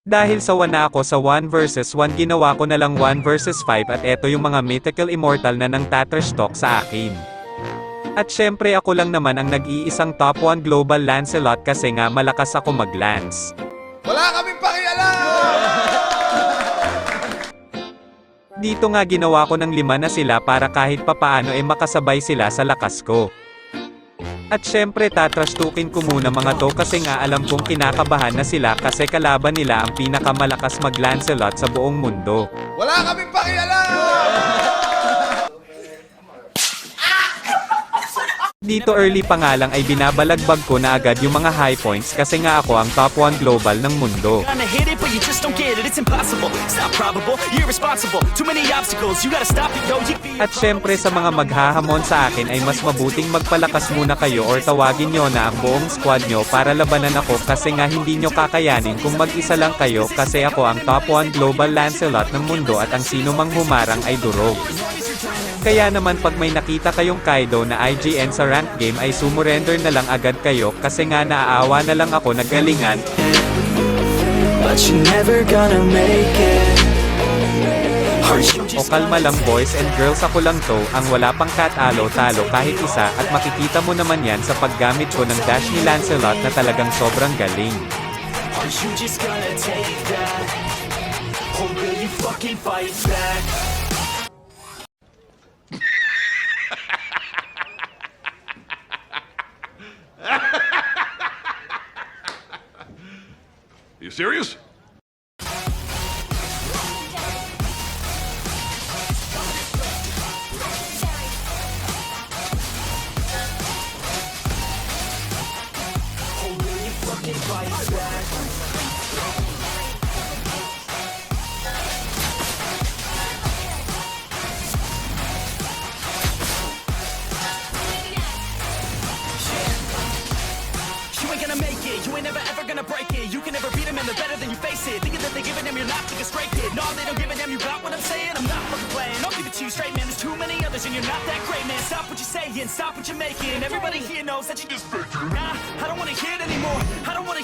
Dahil sawa na ako sa 1 versus 1 ginawa ko na lang 1 versus 5 at eto yung mga mythical immortal na nang tatrash talk sa akin. At syempre ako lang naman ang nag-iisang top 1 global Lancelot kasi nga malakas ako mag-lance. Wala kaming pakialam! Dito nga ginawa ko ng 5 na sila para kahit papaano makasabay sila sa lakas ko. At syempre tatrastukin ko muna mga to kasi nga alam kong kinakabahan na sila kasi kalaban nila ang pinakamalakas mag-Lancelot sa buong mundo. Wala kaming pakialam! Dito early pa nga lang ay binabalagbag ko na agad yung mga high points kasi nga ako ang top 1 global ng mundo. At syempre sa mga maghahamon sa akin ay mas mabuting magpalakas muna kayo or tawagin nyo na ang buong squad nyo para labanan ako kasi nga hindi nyo kakayanin kung mag-isa lang kayo kasi ako ang top 1 global Lancelot ng mundo at ang sino mang humarang ay durog. Kaya naman pag may nakita kayong Kaido na IGN sa rank game ay sumurrender na lang agad kayo kasi nga naaawa na lang ako nagalingan. But you're never gonna make it. O kalma lang boys and girls, ako lang to, ang wala pang katalo-talo kahit isa at makikita mo naman yan sa paggamit ko ng dash ni Lancelot na talagang sobrang galing. Are you just gonna take that? Or will you fucking fight back? You serious? Or will you fucking fight back? You ain't gonna make it, you ain't never ever gonna break it. You can never beat them and they're better than you face it. Thinking that they giving them your life, think it's straight kid. No, they don't give a damn, you got what I'm saying? I'm not fucking playing, I'll give it to you straight, man. There's too many others and you're not that great, man. Stop what you're saying, stop what you're making. Everybody here knows that you just faking. Nah, I don't wanna hear it anymore, I don't wanna